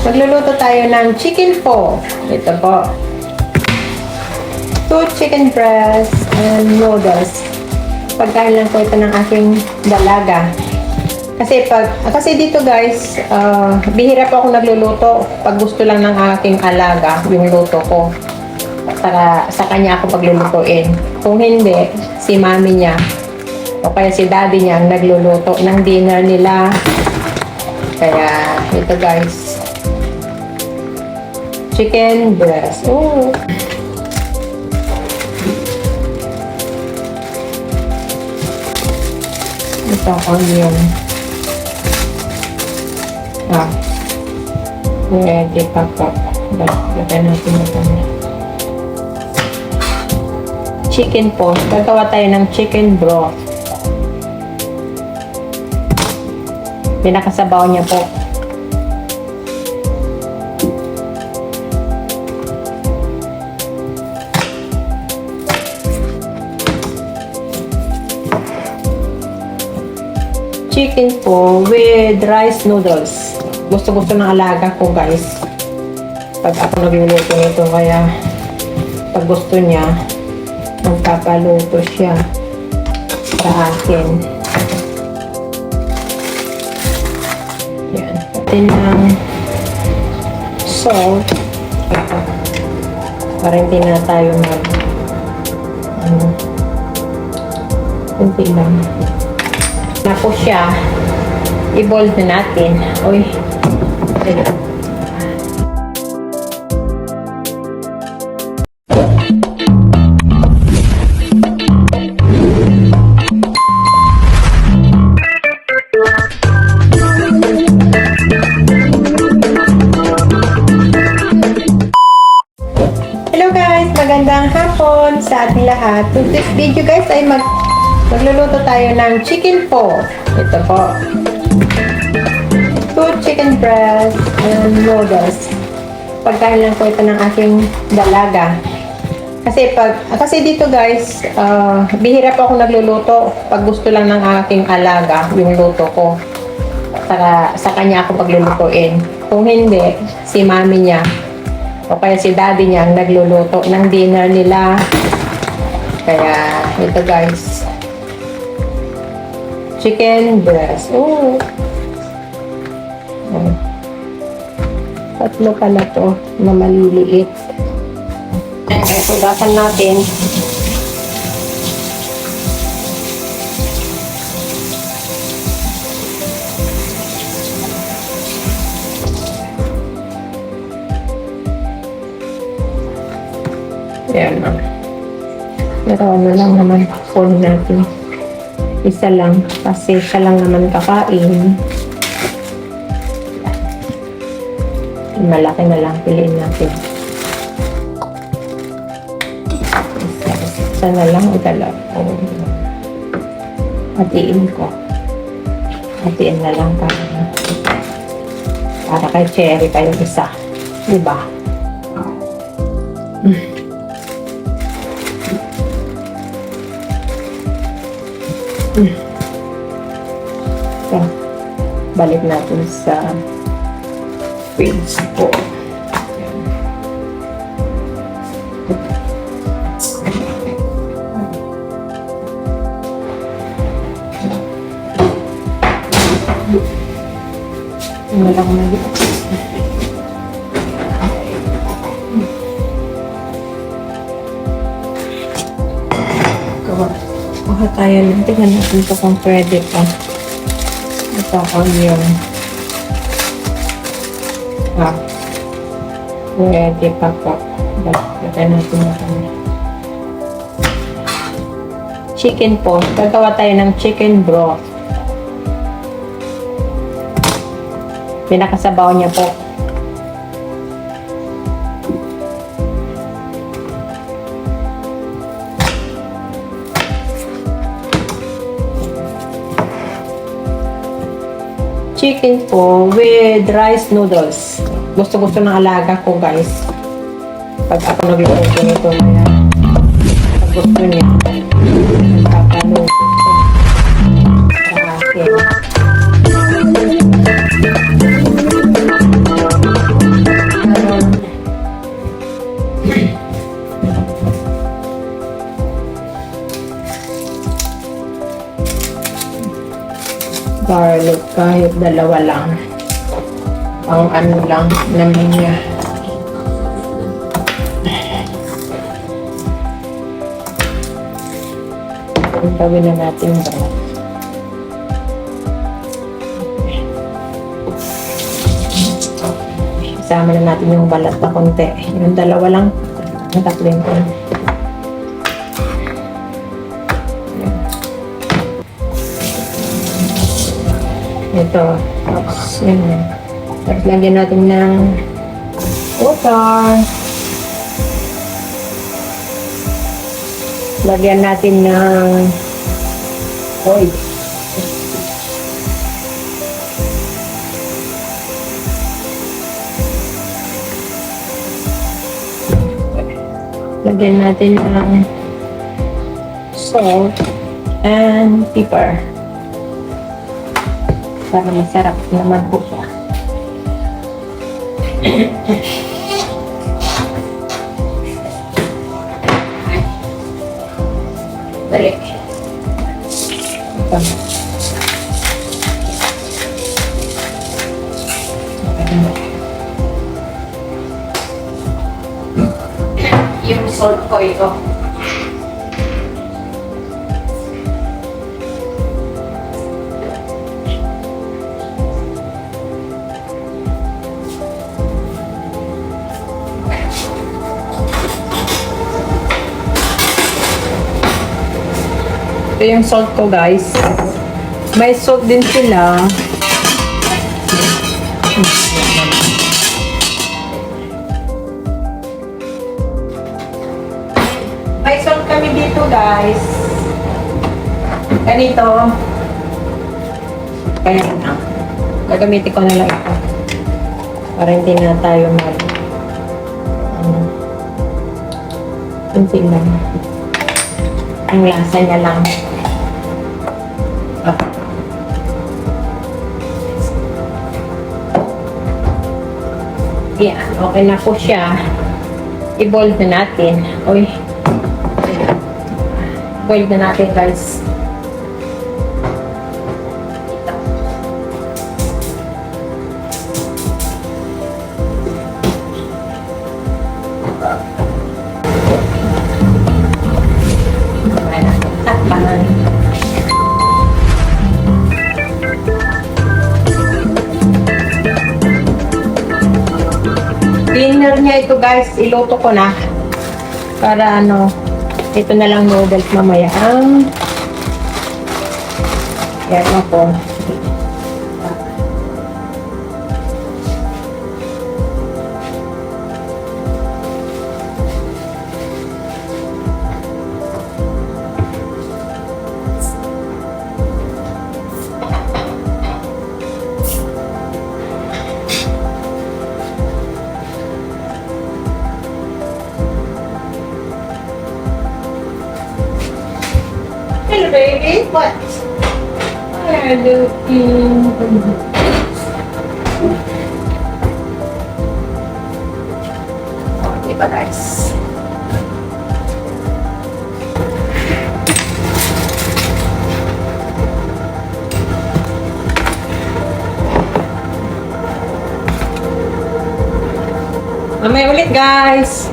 Magluluto tayo ng chicken po. Ito po. 2 chicken breasts and noodles. Pagkain lang po ito ng aking dalaga. Kasi dito guys, bihira po ako nagluluto. Pag gusto lang ng aking alaga, yung luto ko. Para sa kanya ako paglulutuin. Kung hindi, si mami niya o kaya si daddy niya ang nagluluto ng dinner nila. Kaya ito guys, chicken breast. Oh. Ito onion. Ready pa po. Lagyan natin ito. Chicken po. Gagawa tayo ng chicken broth. Pinakasabaw niya po. Chicken po with rice noodles. Gusto-gusto ng alaga ko guys. Pag ako nagluluto nito, kaya pag gusto niya, magpapaluto siya sa akin. Yan. Atin ng salt. Para hindi na tayo kunti lang. Na po siya, i-boil na natin. Uy. Hello guys, magandang hapon sa ating lahat. In this video guys ay magluluto tayo ng chicken po. Ito po. 2 chicken breasts and noodles. Pagkain lang po ito ng aking dalaga. Kasi dito guys, bihira po ako nagluluto. Pag gusto lang ng aking alaga, yung luto ko. Para sa kanya ako paglulutuin. Kung hindi, si mami niya o kaya si daddy niya ang nagluluto ng dinner nila. Kaya ito guys, chicken breast. Oh. Tatlo pala to na maliliit. Okay, hugasan natin. Ayan na. Pero ano lang naman phone natin. Isa lang. Kasi siya lang naman kakain. Malaki na lang. Piliin natin. Isa na lang o dalawa. Hatiin ko. Hatiin na lang para kay Cherry pa yung isa. Diba? So, balik natin sa fridge po. Ano lang ulit. Kuha tayo lang. Tingnan natin ito kung pwede pa. Ito, onion. Pwede pa po. Lagyan natin ito. Chicken po. Gagawa tayo ng chicken broth. Pinakasabaw niya po. Chicken po with rice noodles. Gusto-gusto ng alaga ko guys. Pag ako nagluluto nito, pag gusto niya, magpapaluto sa akin. Kahit dalawa lang. Ang ano lang naman niya. Gawin na natin ba? Isama na natin yung balat na konti. Yung dalawa lang. Ang tatlin ko. Ito. Tapos, yun. Tapos lagyan natin ng water. Lagyan natin ng oil. Lagyan natin ng salt and pepper. Para masarap naman po siya. Balik. Ito. Yung salt ko ito. Ito yung salt ko, guys. May salt din sila. May salt kami dito, guys. Ganito. Kaya na. Gagamitin ko na lang ito. Para hindi na tayo kunti lang. Ang lasa niya lang. Yan, okay na po siya. I-boil na natin. Uy. Boil na natin, guys. Dinner niya ito, guys. Iluto ko na. Para ito na lang noodles mamaya. Yan ako. Hello, baby. What? Hello, diba, guys? Mamaya ulit, guys.